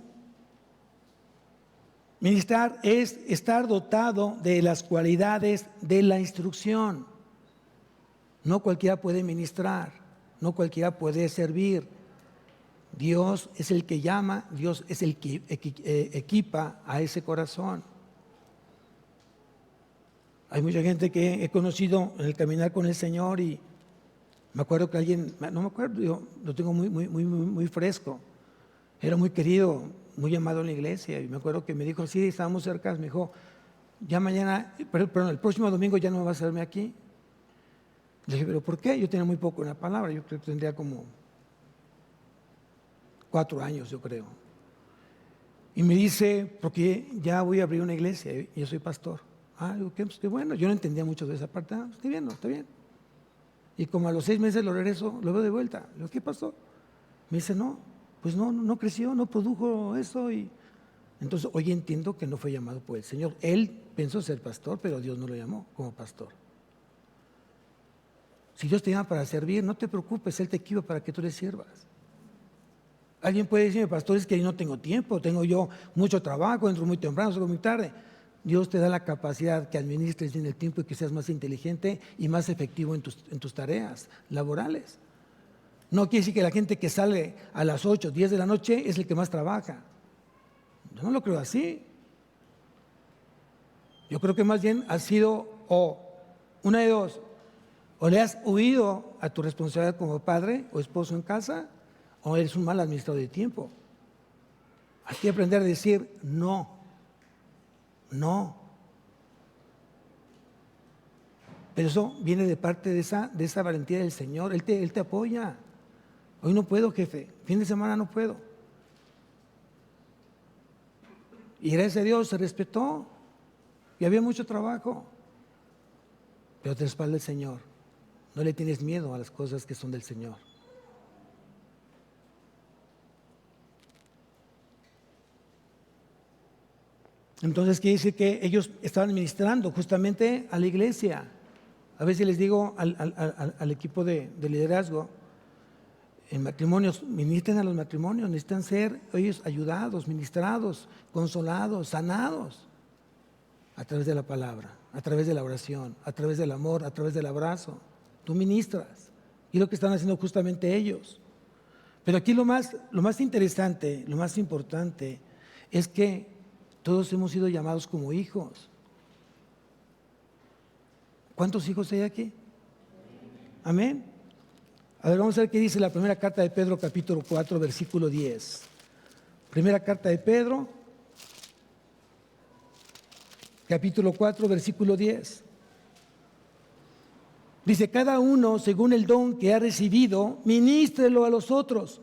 Ministrar es estar dotado de las cualidades de la instrucción. No cualquiera puede ministrar, no cualquiera puede servir. Dios es el que llama, Dios es el que equipa a ese corazón. Hay mucha gente que he conocido en el caminar con el Señor y me acuerdo que alguien, no me acuerdo, yo lo tengo muy fresco. Era muy querido, muy amado en la iglesia. Y me acuerdo que me dijo: sí, estábamos cerca. Me dijo: ya mañana, perdón, el próximo domingo ya no vas a verme aquí. Le dije: ¿pero por qué? Yo tenía muy poco en la palabra. Yo creo que tendría como 4 años, yo creo. Y me dice: porque ya voy a abrir una iglesia y yo soy pastor. Ah, digo, qué bueno. Yo no entendía mucho de esa parte. Ah, está bien, no, está bien. Y como a los 6 meses lo regreso, lo veo de vuelta. Le digo, ¿qué pasó? Me dice, no, pues no creció, no produjo eso. Y entonces hoy entiendo que no fue llamado por el Señor. Él pensó ser pastor, pero Dios no lo llamó como pastor. Si Dios te llama para servir, no te preocupes, Él te equipa para que tú le sirvas. Alguien puede decirme, pastor, es que yo no tengo tiempo, tengo yo mucho trabajo, entro muy temprano, salgo muy tarde. Dios te da la capacidad que administres bien el tiempo y que seas más inteligente y más efectivo en tus tareas laborales. No quiere decir que la gente que sale a las 8, 10 de la noche es el que más trabaja. Yo no lo creo así. Yo creo que más bien ha sido una de dos, o le has huido a tu responsabilidad como padre o esposo en casa, o eres un mal administrador de tiempo. Hay que aprender a decir no. Pero eso viene de parte de esa valentía del Señor. Él te apoya. Hoy no puedo, jefe. Fin de semana no puedo. Y gracias a Dios se respetó. Y había mucho trabajo. Pero te respalda el Señor. No le tienes miedo a las cosas que son del Señor. Entonces quiere decir que ellos estaban ministrando justamente a la iglesia. A veces les digo al equipo de liderazgo, en matrimonios, ministren a los matrimonios, necesitan ser ellos ayudados, ministrados, consolados, sanados a través de la palabra, a través de la oración, a través del amor, a través del abrazo. Tú ministras, y es lo que están haciendo justamente ellos. Pero aquí lo más interesante, lo más importante es que todos hemos sido llamados como hijos. ¿Cuántos hijos hay aquí? Amén. A ver, vamos a ver qué dice la primera carta de Pedro, capítulo 4, versículo 10. Primera carta de Pedro, capítulo 4, versículo 10. Dice, cada uno, según el don que ha recibido, ministrelo a los otros,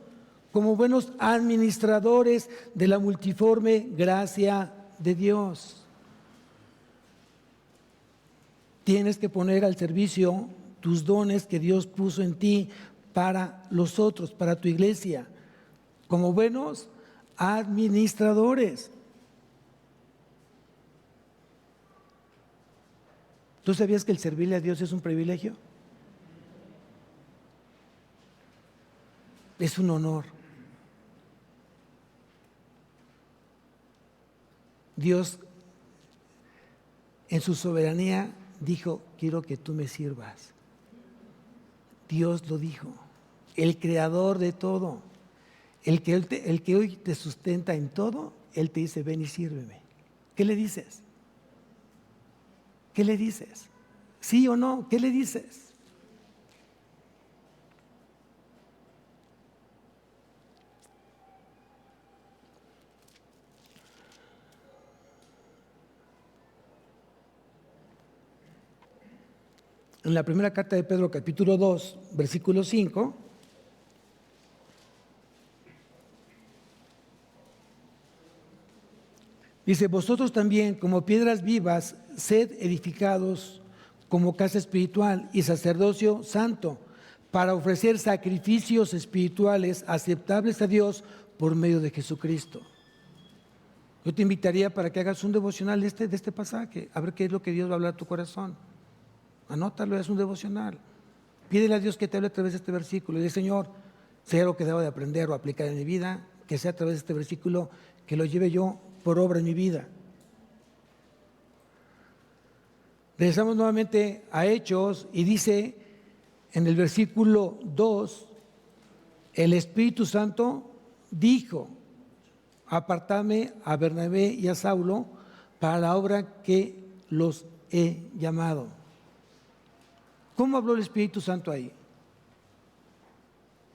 como buenos administradores de la multiforme gracia de Dios. Tienes que poner al servicio tus dones que Dios puso en ti para los otros, para tu iglesia, como buenos administradores. ¿Tú sabías que el servirle a Dios es un privilegio? Es un honor. Dios, en su soberanía, dijo, quiero que tú me sirvas. Dios lo dijo, el creador de todo, el que hoy te sustenta en todo, Él te dice, ven y sírveme. ¿Qué le dices? ¿Qué le dices? ¿Sí o no? ¿Qué le dices? En la primera carta de Pedro, capítulo 2, versículo 5, dice, vosotros también, como piedras vivas, sed edificados como casa espiritual y sacerdocio santo, para ofrecer sacrificios espirituales aceptables a Dios por medio de Jesucristo. Yo te invitaría para que hagas un devocional de este pasaje, a ver qué es lo que Dios va a hablar a tu corazón. Anótalo, es un devocional. Pídele a Dios que te hable a través de este versículo. Y dice, Señor, sea algo que debo de aprender o aplicar en mi vida, que sea a través de este versículo, que lo lleve yo por obra en mi vida. Regresamos nuevamente a Hechos y dice en el versículo 2, el Espíritu Santo dijo, apartadme a Bernabé y a Saulo para la obra que los he llamado. ¿Cómo habló el Espíritu Santo ahí?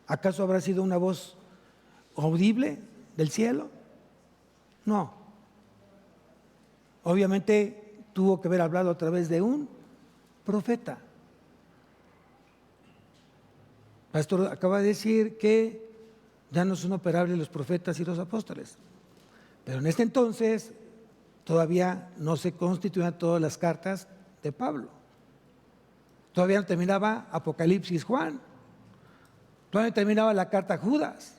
¿Acaso habrá sido una voz audible del cielo? No. Obviamente tuvo que haber hablado a través de un profeta. Pastor acaba de decir que ya no son operables los profetas y los apóstoles. Pero en este entonces todavía no se constituían todas las cartas de Pablo. Todavía no terminaba Apocalipsis Juan. Todavía no terminaba la carta a Judas.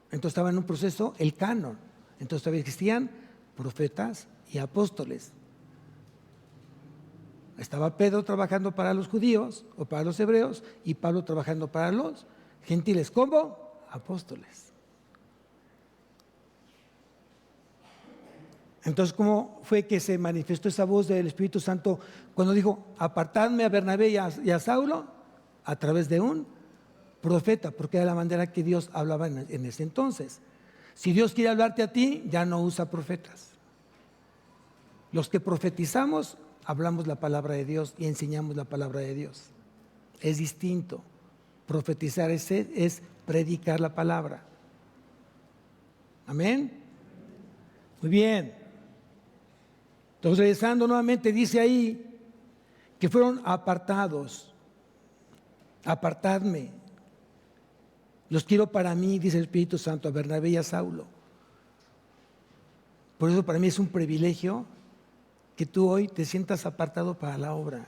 Entonces estaba en un proceso el canon. Entonces todavía existían profetas y apóstoles. Estaba Pedro trabajando para los judíos o para los hebreos y Pablo trabajando para los gentiles como apóstoles. Entonces, ¿cómo fue que se manifestó esa voz del Espíritu Santo cuando dijo, apartadme a Bernabé y a Saulo? A través de un profeta, porque era la manera que Dios hablaba en ese entonces. Si Dios quiere hablarte a ti, ya no usa profetas. Los que profetizamos, hablamos la palabra de Dios y enseñamos la palabra de Dios. Es distinto. Profetizar es predicar la palabra. Amén. Muy bien. Entonces, regresando nuevamente, dice ahí que fueron apartados. Apartadme. Los quiero para mí, dice el Espíritu Santo, a Bernabé y a Saulo. Por eso para mí es un privilegio que tú hoy te sientas apartado para la obra.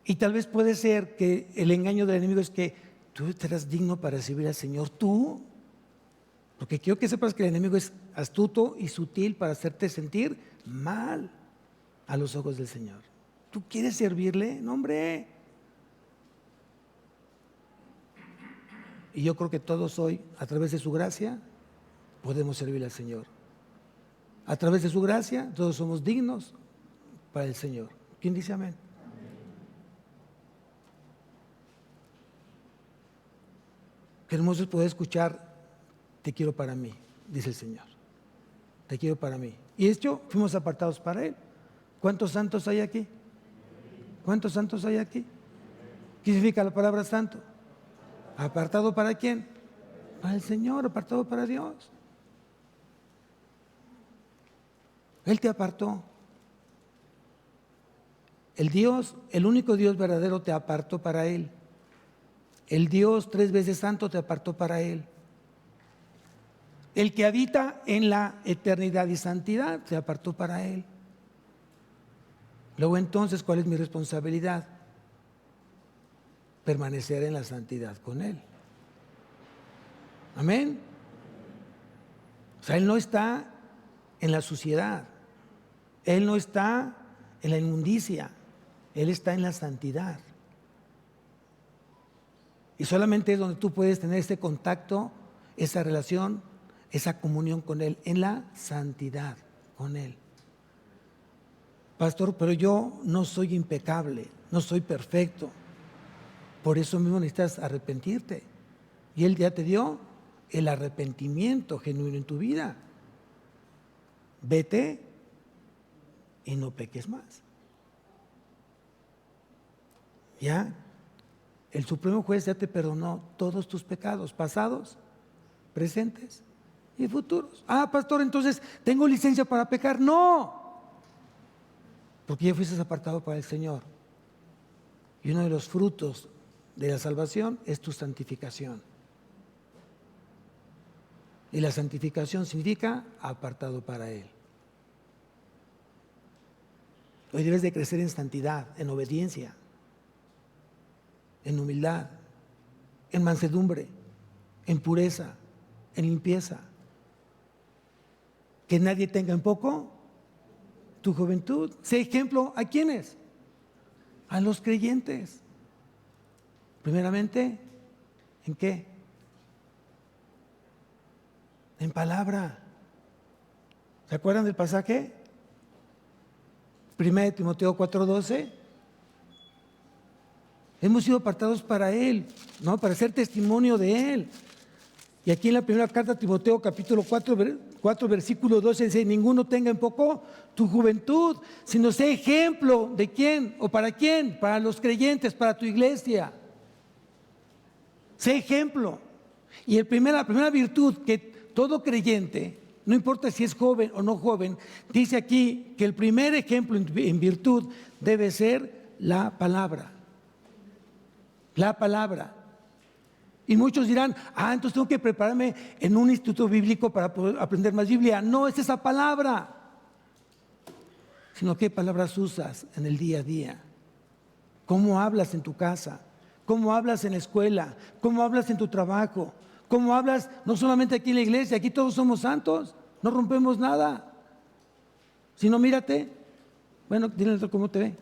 Y tal vez puede ser que el engaño del enemigo es que tú estarás digno para recibir al Señor, tú. Porque quiero que sepas que el enemigo es astuto y sutil para hacerte sentir mal a los ojos del Señor. ¿Tú quieres servirle? No, hombre. Y yo creo que todos hoy, a través de su gracia, podemos servirle al Señor. A través de su gracia, todos somos dignos para el Señor. ¿Quién dice amén? Qué hermoso es poder escuchar, te quiero para mí, dice el Señor. Te quiero para mí. Y de hecho, fuimos apartados para Él. ¿Cuántos santos hay aquí? ¿Cuántos santos hay aquí? ¿Qué significa la palabra santo? ¿Apartado para quién? Para el Señor, apartado para Dios. Él te apartó. El único Dios verdadero te apartó para Él. El Dios 3 veces santo te apartó para Él. El que habita en la eternidad y santidad te apartó para Él. Luego entonces, ¿cuál es mi responsabilidad? Permanecer en la santidad con Él. Amén. O sea, Él no está en la suciedad. Él no está en la inmundicia. Él está en la santidad. Y solamente es donde tú puedes tener este contacto, esa relación, esa comunión con Él, en la santidad con Él. Pastor, pero yo no soy impecable, no soy perfecto. Por eso mismo necesitas arrepentirte. Y Él ya te dio el arrepentimiento genuino en tu vida. Vete y no peques más. Ya, el Supremo Juez ya te perdonó todos tus pecados, pasados, presentes y futuros. Ah, pastor, entonces, ¿tengo licencia para pecar? No, porque ya fuiste apartado para el Señor. Y uno de los frutos de la salvación es tu santificación. Y la santificación significa apartado para Él. Hoy debes de crecer en santidad, en obediencia, en humildad, en mansedumbre, en pureza, en limpieza. Que nadie tenga en poco tu juventud. Sé ejemplo, ¿a quiénes? A los creyentes. Primeramente, ¿en qué? En palabra. ¿Se acuerdan del pasaje? 1 Timoteo 4:12. Hemos sido apartados para Él, ¿no? Para ser testimonio de Él. Y aquí en la primera carta a Timoteo, capítulo 4, versículo 12, dice: ninguno tenga en poco tu juventud, sino sé ejemplo de quién o para quién, para los creyentes, para tu iglesia. Sé ejemplo. Y la primera virtud que todo creyente, no importa si es joven o no joven, dice aquí que el primer ejemplo en virtud debe ser la palabra. La palabra. Y muchos dirán: entonces tengo que prepararme en un instituto bíblico para poder aprender más Biblia. No es esa palabra, sino qué palabras usas en el día a día. ¿Cómo hablas en tu casa? ¿Cómo hablas en la escuela? ¿Cómo hablas en tu trabajo? ¿Cómo hablas no solamente aquí en la iglesia? Aquí todos somos santos, no rompemos nada. Si no, mírate. Bueno, dile cómo te ve.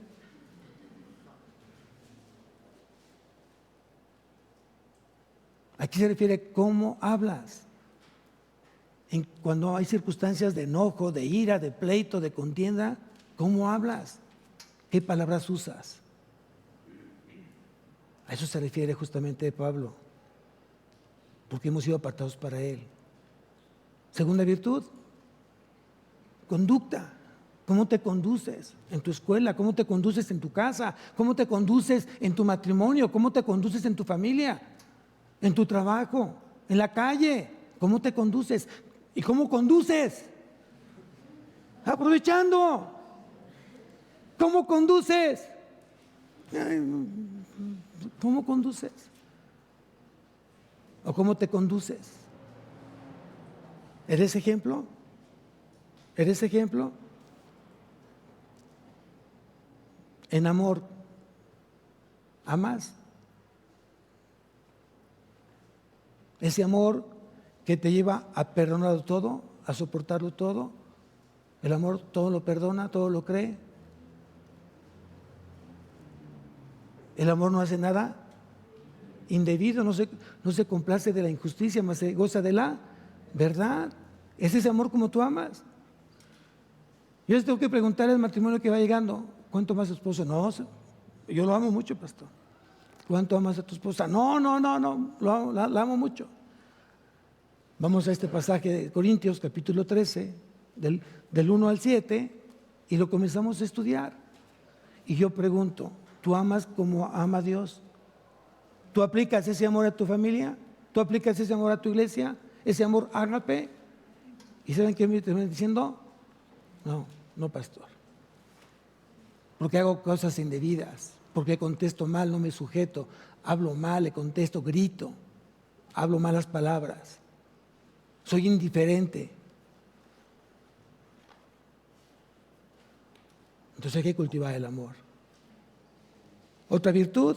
Aquí se refiere cómo hablas. Cuando hay circunstancias de enojo, de ira, de pleito, de contienda, ¿cómo hablas? ¿Qué palabras usas? A eso se refiere justamente Pablo, porque hemos sido apartados para Él. Segunda virtud, conducta. ¿Cómo te conduces en tu escuela? ¿Cómo te conduces en tu casa? ¿Cómo te conduces en tu matrimonio? ¿Cómo te conduces en tu familia? ¿En tu trabajo? ¿En la calle? ¿Cómo te conduces? ¿Y cómo conduces? Aprovechando. ¿Cómo conduces? ¿Cómo conduces? ¿O cómo te conduces? ¿Eres ejemplo? ¿Eres ejemplo? En amor, ¿amas? Ese amor que te lleva a perdonarlo todo, a soportarlo todo. El amor todo lo perdona, todo lo cree. El amor no hace nada indebido, no se complace de la injusticia, más se goza de la verdad. ¿Es ese amor como tú amas? Yo les tengo que preguntar al matrimonio que va llegando, ¿cuánto amas a tu esposo? No, yo lo amo mucho, pastor. ¿Cuánto amas a tu esposa? No, la amo mucho. Vamos a este pasaje de Corintios, capítulo 13, del 1 al 7, y lo comenzamos a estudiar. Y yo pregunto, ¿tú amas como ama Dios? ¿Tú aplicas ese amor a tu familia? ¿Tú aplicas ese amor a tu iglesia? ¿Ese amor ágape? ¿Y saben qué me terminan diciendo? No, pastor. Porque hago cosas indebidas, porque contesto mal, no me sujeto, hablo mal, le contesto, grito, hablo malas palabras, soy indiferente. Entonces hay que cultivar el amor. Otra virtud,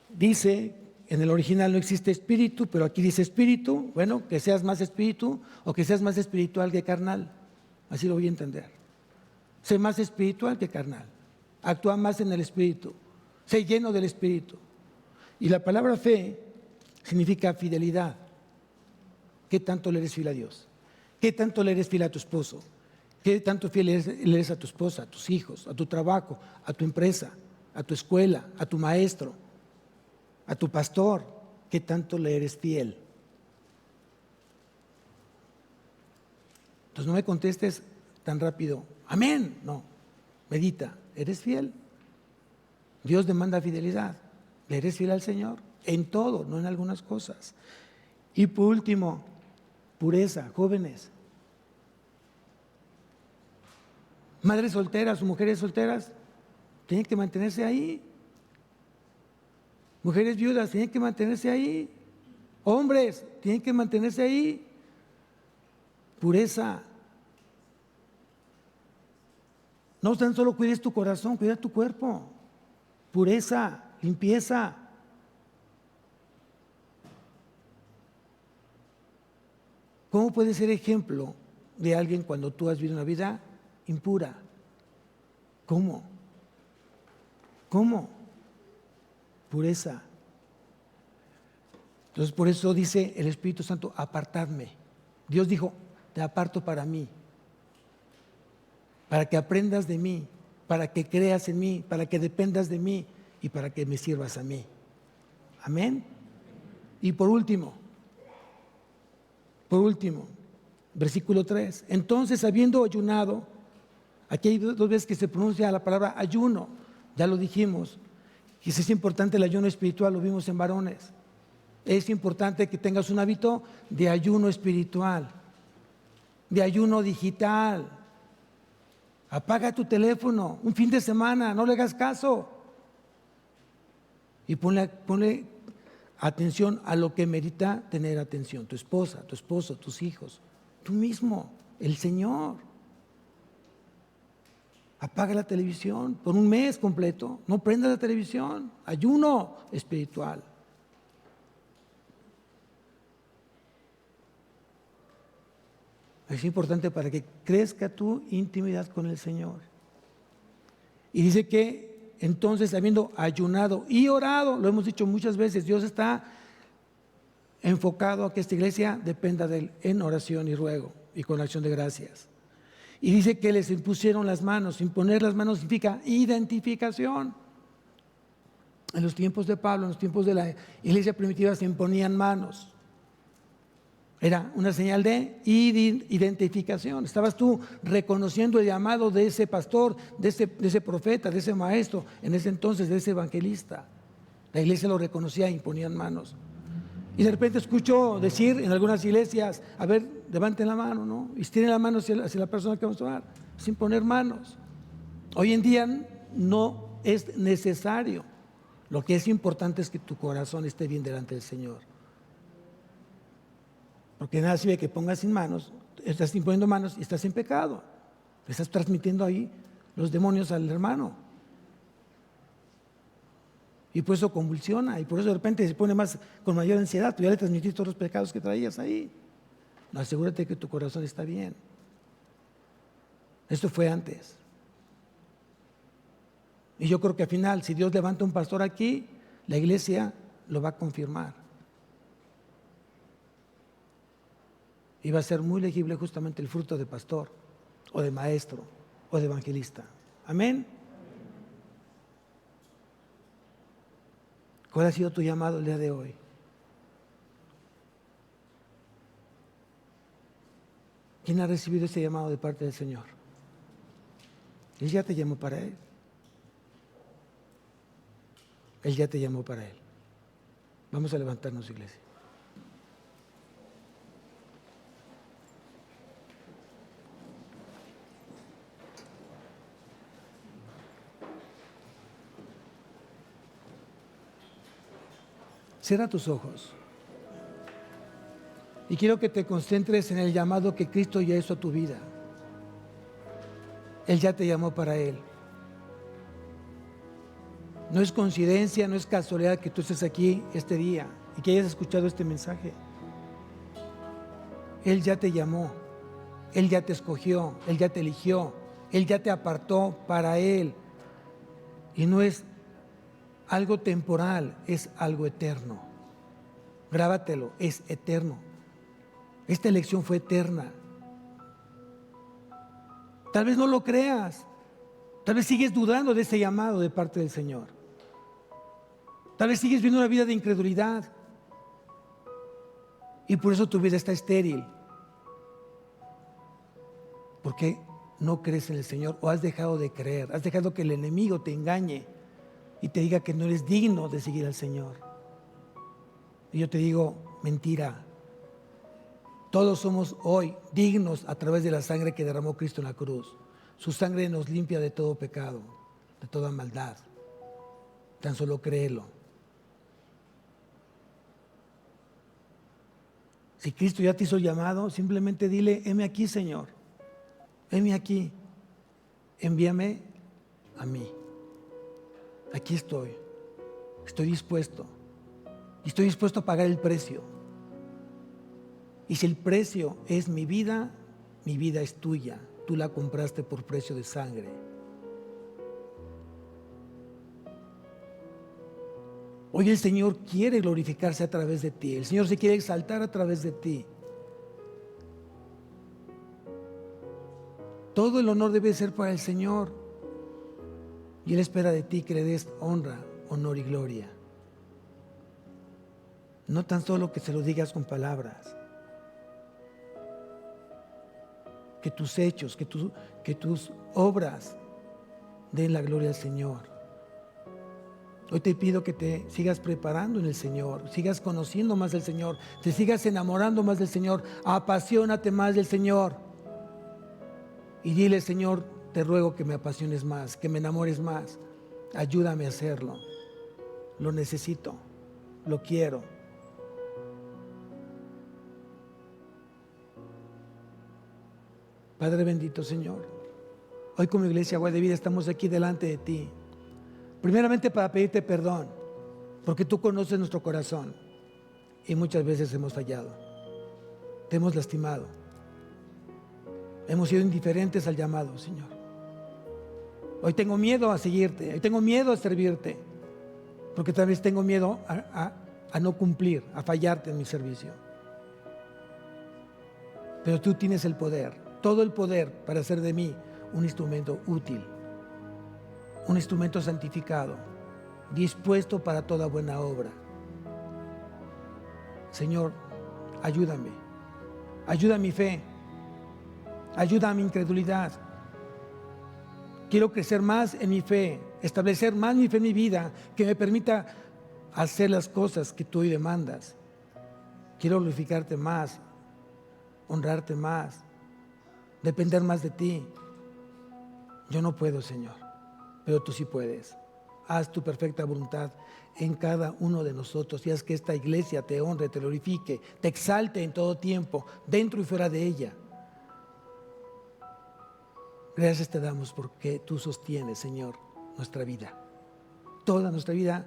dice, en el original no existe espíritu, pero aquí dice espíritu, bueno, que seas más espíritu o que seas más espiritual que carnal, así lo voy a entender. Sé más espiritual que carnal, actúa más en el espíritu, sé lleno del espíritu. Y la palabra fe significa fidelidad. ¿Qué tanto le eres fiel a Dios? ¿Qué tanto le eres fiel a tu esposo? ¿Qué tanto fiel le eres a tu esposa, a tus hijos, a tu trabajo, a tu empresa, a tu escuela, a tu maestro, a tu pastor? ¿Qué tanto le eres fiel? Entonces no me contestes tan rápido, amén. No, medita, ¿eres fiel? Dios demanda fidelidad. ¿Le eres fiel al Señor? En todo, no en algunas cosas. Y por último, pureza, jóvenes. Madres solteras o mujeres solteras tienen que mantenerse ahí. Mujeres viudas tienen que mantenerse ahí. Hombres tienen que mantenerse ahí. Pureza. No tan solo cuides tu corazón, cuida tu cuerpo. Pureza, limpieza. ¿Cómo puedes ser ejemplo de alguien cuando tú has vivido una vida impura? ¿Cómo? Pureza. Entonces por eso dice el Espíritu Santo, apartadme. Dios dijo, te aparto para mí, para que aprendas de mí, para que creas en mí, para que dependas de mí y para que me sirvas a mí. Amén. Y por último, versículo 3. Entonces, habiendo ayunado, aquí hay dos veces que se pronuncia la palabra ayuno, ya lo dijimos, y es importante el ayuno espiritual, lo vimos en varones. Es importante que tengas un hábito de ayuno espiritual, de ayuno digital. Apaga tu teléfono un fin de semana, no le hagas caso. Y ponle atención a lo que merita tener atención. Tu esposa, tu esposo, tus hijos, tú mismo, el Señor. Apaga la televisión por un mes completo. No prendas la televisión. Ayuno espiritual. Es importante para que crezca tu intimidad con el Señor. Y dice que entonces, habiendo ayunado y orado, lo hemos dicho muchas veces, Dios está enfocado a que esta iglesia dependa de Él en oración y ruego y con acción de gracias. Y dice que les impusieron las manos. Imponer las manos significa identificación. En los tiempos de Pablo, en los tiempos de la iglesia primitiva, se imponían manos. Era una señal de identificación. Estabas tú reconociendo el llamado de ese pastor, de ese profeta, de ese maestro, en ese entonces, de ese evangelista. La iglesia lo reconocía e imponían manos. Y de repente escucho decir en algunas iglesias, a ver, levanten la mano, ¿no? Y estiren la mano hacia la persona que vamos a orar, sin poner manos. Hoy en día no es necesario. Lo que es importante es que tu corazón esté bien delante del Señor. Porque nada sirve que pongas sin manos, estás imponiendo manos y estás en pecado. Estás transmitiendo ahí los demonios al hermano. Y por eso convulsiona, y por eso de repente se pone con mayor ansiedad. Tú ya le transmitiste todos los pecados que traías ahí. No, asegúrate que tu corazón está bien. Esto fue antes. Y yo creo que al final, si Dios levanta un pastor aquí, la iglesia lo va a confirmar. Y va a ser muy legible justamente el fruto de pastor, o de maestro, o de evangelista. Amén. ¿Cuál ha sido tu llamado el día de hoy? ¿Quién ha recibido ese llamado de parte del Señor? Él ya te llamó para Él. Él ya te llamó para Él. Vamos a levantarnos, iglesia. Cierra tus ojos. Y quiero que te concentres en el llamado que Cristo ya hizo a tu vida. Él ya te llamó para Él. No es coincidencia, no es casualidad que tú estés aquí este día y que hayas escuchado este mensaje. Él ya te llamó, Él ya te escogió, Él ya te eligió, Él ya te apartó para Él. Y no es algo temporal, es algo eterno. Grábatelo, es eterno. Esta elección fue eterna. Tal vez no lo creas, tal vez sigues dudando de ese llamado de parte del Señor. Tal vez sigues viviendo una vida de incredulidad y por eso tu vida está estéril. Porque no crees en el Señor o has dejado de creer, has dejado que el enemigo te engañe y te diga que no eres digno de seguir al Señor. Y yo te digo, mentira. Todos somos hoy dignos a través de la sangre que derramó Cristo en la cruz. Su sangre nos limpia de todo pecado, de toda maldad. Tan solo créelo. Si Cristo ya te hizo llamado, simplemente dile, heme aquí, Señor. Heme aquí. Envíame a mí. Aquí estoy. Estoy dispuesto. Y estoy dispuesto a pagar el precio. Y si el precio es mi vida es tuya. Tú la compraste por precio de sangre. Hoy el Señor quiere glorificarse a través de ti. El Señor se quiere exaltar a través de ti. Todo el honor debe ser para el Señor. Y Él espera de ti que le des honra, honor y gloria. No tan solo que se lo digas con palabras. Que tus hechos, que tus obras den la gloria al Señor. Hoy te pido que te sigas preparando en el Señor, sigas conociendo más del Señor, te sigas enamorando más del Señor, apasionate más del Señor. Y dile, Señor, te ruego que me apasiones más, que me enamores más. Ayúdame a hacerlo. Lo necesito, lo quiero. Padre bendito, Señor, Hoy como iglesia Agua de Vida estamos aquí delante de ti. Primeramente para pedirte perdón, porque tú conoces nuestro corazón y muchas veces hemos fallado. Te hemos lastimado. Hemos sido indiferentes al llamado, Señor. Hoy tengo miedo a seguirte, hoy tengo miedo a servirte, porque tal vez tengo miedo a no cumplir, a fallarte en mi servicio. Pero tú tienes el poder, todo el poder para hacer de mí un instrumento útil, un instrumento santificado, dispuesto para toda buena obra. Señor, ayúdame, ayuda a mi fe, ayuda a mi incredulidad. Quiero crecer más en mi fe, establecer más mi fe en mi vida, que me permita hacer las cosas que tú hoy demandas. Quiero glorificarte más, honrarte más, depender más de ti. Yo no puedo, Señor, pero tú sí puedes. Haz tu perfecta voluntad en cada uno de nosotros y haz que esta iglesia te honre, te glorifique, te exalte en todo tiempo, dentro y fuera de ella. Gracias te damos porque tú sostienes, Señor, nuestra vida. Toda nuestra vida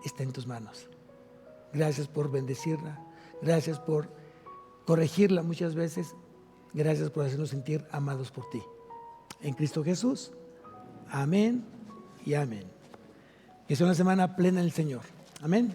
está en tus manos. Gracias por bendecirla. Gracias por corregirla muchas veces. Gracias por hacernos sentir amados por ti. En Cristo Jesús. Amén y amén. Que sea una semana plena en el Señor. Amén.